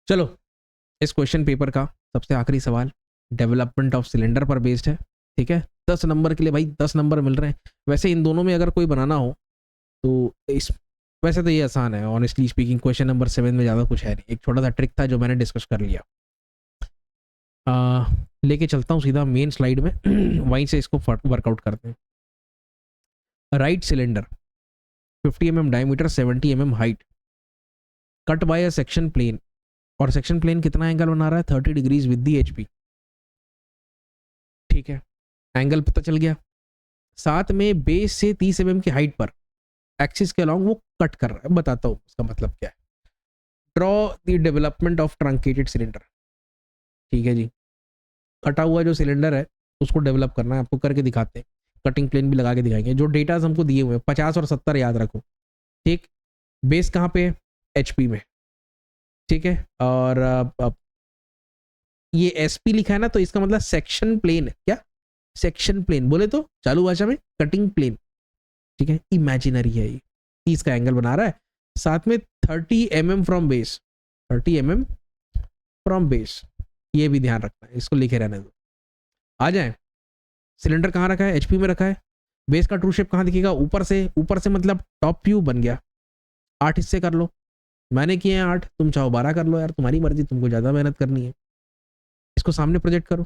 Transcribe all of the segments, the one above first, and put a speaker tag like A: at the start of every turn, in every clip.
A: चलो, इस question paper का सबसे आखिरी सवाल डेवलपमेंट ऑफ सिलेंडर पर बेस्ड है। ठीक है, 10 नंबर के लिए भाई 10 नंबर मिल रहे हैं। वैसे इन दोनों में अगर कोई बनाना हो तो इस वैसे तो ये आसान है, ऑनेस्टली स्पीकिंग। क्वेश्चन नंबर 7 में ज़्यादा कुछ है नहीं, एक छोटा सा ट्रिक था जो मैंने डिस्कस कर लिया। लेके चलता हूँ सीधा मेन स्लाइड में वहीं से इसको वर्कआउट करते हैं। Right cylinder 50 mm diameter 70 mm height cut by a section plane, और सेक्शन प्लेन कितना एंगल बना रहा है 30 डिग्रीज विद दी एचपी। ठीक है, एंगल पता चल गया। साथ में बेस से 30 mm की हाइट पर एक्सिस के अलॉन्ग वो कट कर रहा है। बताता हूँ उसका मतलब क्या है। Draw the development of truncated cylinder. ठीक है जी, कटा हुआ जो सिलेंडर है उसको डेवलप करना है, आपको करके दिखाते हैं। कटिंग प्लेन भी लगा के दिखाएंगे। जो डेटा हमको दिए हुए हैं 50 और 70 याद रखो। ठीक, बेस कहाँ पे, एचपी में। ठीक है, और ये एसपी लिखा है ना, तो इसका मतलब सेक्शन प्लेन। क्या सेक्शन प्लेन बोले तो चालू भाषा में कटिंग प्लेन। ठीक है, इमेजिनरी है ये, 30 का एंगल बना रहा है। साथ में 30 mm from base, 30 mm from base, ये भी ध्यान रखना है, इसको लिखे रहने दो। आ जाए, सिलेंडर कहाँ रखा है, एचपी में रखा है। बेस का ट्रू शेप कहाँ दिखेगा, ऊपर से। ऊपर से मतलब टॉप व्यू बन गया। 8 हिस्से कर लो, मैंने किए हैं 8, तुम चाहो 12 कर लो यार, तुम्हारी मर्जी, तुमको ज़्यादा मेहनत करनी है। इसको सामने प्रोजेक्ट करो,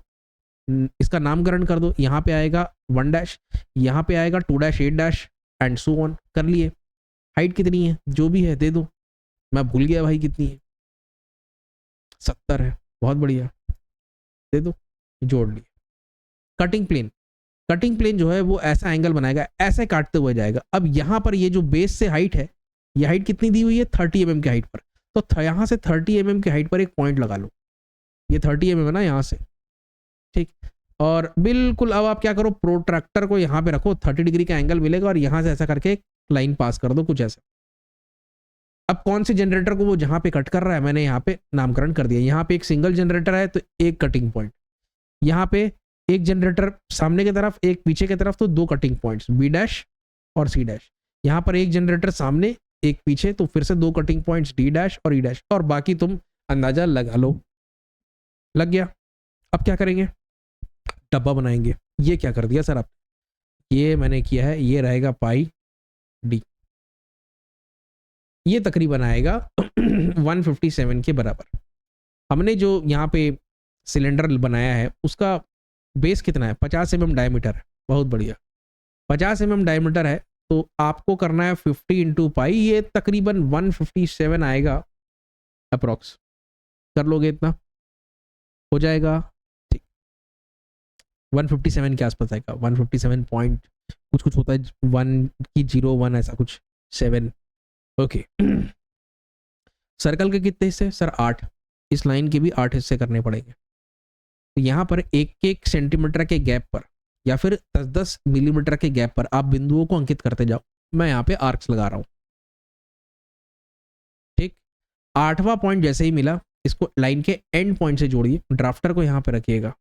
A: इसका नामकरण कर दो। यहाँ पे आएगा 1 डैश, यहाँ पे आएगा 2 dash 8 dash and so on. कर लिए। हाइट कितनी है, जो भी है दे दो, मैं भूल गया भाई कितनी है, 70 है, बहुत बढ़िया, दे दो, जोड़ लिए। कटिंग प्लेन, कटिंग प्लेन जो है वो ऐसा एंगल बनाएगा, ऐसे काटते हुए जाएगा। अब यहाँ पर ये जो बेस से हाइट है, ये हाइट कितनी दी हुई है 30 mm की हाइट पर, तो यहाँ से 30 mm की हाइट पर एक पॉइंट लगा लो। ये 30 mm है ना यहाँ से। ठीक, और बिल्कुल अब आप क्या करो, प्रोट्रैक्टर को यहाँ पे रखो, 30 डिग्री का एंगल मिलेगा और यहाँ से ऐसा करके एक लाइन पास कर दो, कुछ ऐसा। अब कौन से जनरेटर को वो जहाँ पे कट कर रहा है, मैंने यहाँ पे नामकरण कर दिया। यहाँ पे एक सिंगल जनरेटर है तो एक कटिंग पॉइंट, यहाँ पे एक जनरेटर सामने की तरफ, एक पीछे की तरफ, तो 2 कटिंग पॉइंट्स, बी डैश और सी डैश। यहाँ पर एक जनरेटर सामने एक पीछे, तो फिर से 2 कटिंग पॉइंट्स, डी डैश और ई डैश, और बाकी तुम अंदाजा लगा लो। लग गया। अब क्या करेंगे, डब्बा बनाएंगे। ये क्या कर दिया सर आप, ये मैंने किया है, ये रहेगा पाई डी, ये तकरीबन आएगा 157 के बराबर। हमने जो यहाँ पे सिलेंडर बनाया है उसका बेस कितना है, 50 mm डायमीटर है। बहुत बढ़िया, 50 mm डायमीटर है, तो आपको करना है 50 इंटू पाई, ये तकरीबन 157 आएगा अप्रोक्स। कर लोगे इतना, हो जाएगा। ठीक, 157 के आसपास आएगा, 157 पॉइंट कुछ कुछ होता है, 1 ऐसा कुछ 7। ओके, सर्कल के कितने हिस्से सर, 8। इस लाइन के भी 8 हिस्से करने पड़ेंगे। तो यहाँ पर 1-1 सेंटीमीटर के गैप पर या फिर 10-10 मिलीमीटर के गैप पर आप बिंदुओं को अंकित करते जाओ। मैं यहाँ पे आर्क्स लगा रहा हूँ। ठीक, 8वां पॉइंट जैसे ही मिला, इसको लाइन के एंड पॉइंट से जोड़िए। ड्राफ्टर को यहाँ पे रखिएगा,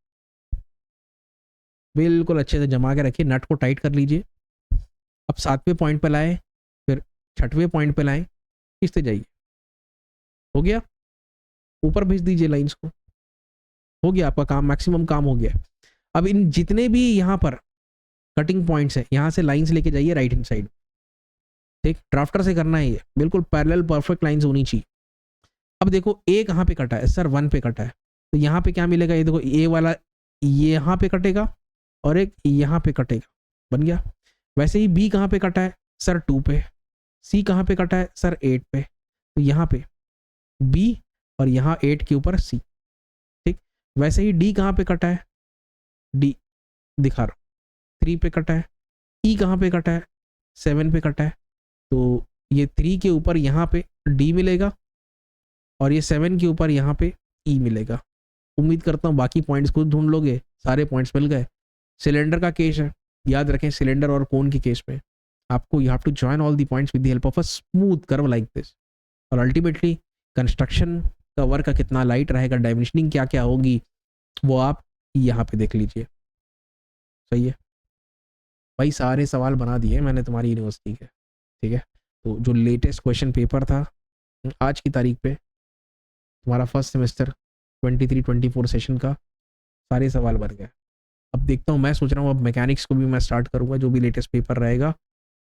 A: बिल्कुल अच्छे से जमा के रखिए, नट को टाइट कर लीजिए। अब 7वें पॉइंट पे लाए, फिर 6वें पॉइंट पे लाए, खींचते जाइए। हो गया, ऊपर भेज दीजिए लाइंस को। हो गया आपका काम, मैक्सिमम काम हो गया। अब इन जितने भी यहाँ पर कटिंग पॉइंट्स है, यहाँ से लाइंस लेके जाइए राइट हैंड साइड। ठीक, ड्राफ्टर से करना है ये, बिल्कुल पैरेलल परफेक्ट लाइंस होनी चाहिए। अब देखो ए कहाँ पे कटा है सर, 1 पे कटा है, तो यहाँ पे क्या मिलेगा, ये देखो ए वाला ये यहाँ पे कटेगा और एक यहाँ पे कटेगा, बन गया। वैसे ही बी कहाँ पे कटा है सर, 2 पे। सी कहाँ पे कटा है सर, 8 पे। तो यहाँ पे बी और यहाँ 8 के ऊपर सी। ठीक, वैसे ही डी कहाँ पे कटा है, डी दिखा रहा हूँ, 3 पे कटा है। ई कहाँ पे कटा है, 7 पे कटा है, तो ये 3 के ऊपर यहाँ पे डी मिलेगा और ये 7 के ऊपर यहाँ पे ई मिलेगा। उम्मीद करता हूँ बाकी पॉइंट्स खुद ढूंढ लोगे, सारे पॉइंट्स मिल गए। सिलेंडर का केस है, याद रखें, सिलेंडर और कोन के केस में आपको you have to join all the points with the help of a smooth curve like this. और अल्टीमेटली कंस्ट्रक्शन का वर्क कितना लाइट रहेगा, डायमेंशनिंग क्या क्या होगी, वो आप यहाँ पे देख लीजिए। सही है भाई, सारे सवाल बना दिए मैंने तुम्हारी यूनिवर्सिटी के। ठीक है, तो जो लेटेस्ट क्वेश्चन पेपर था आज की तारीख पे, हमारा फर्स्ट सेमेस्टर 23-24 सेशन का सारे सवाल बन गए। अब देखता हूँ, मैं सोच रहा हूँ अब मैकेनिक्स को भी मैं स्टार्ट करूँगा, जो भी लेटेस्ट पेपर रहेगा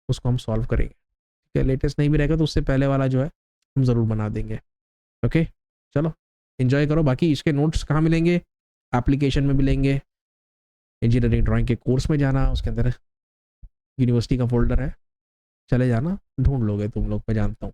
A: उसको हम सॉल्व करेंगे। ठीक है, लेटेस्ट नहीं भी रहेगा तो उससे पहले वाला जो है हम ज़रूर बना देंगे। ओके, चलो इन्जॉय करो। बाकी इसके नोट्स कहाँ मिलेंगे? एप्लीकेशन में मिलेंगे, इंजीनियरिंग ड्राइंग के कोर्स में जाना, उसके अंदर यूनिवर्सिटी का फोल्डर है, चले जाना, ढूंढ लोगे तुम लोग, मैं जानता हूँ।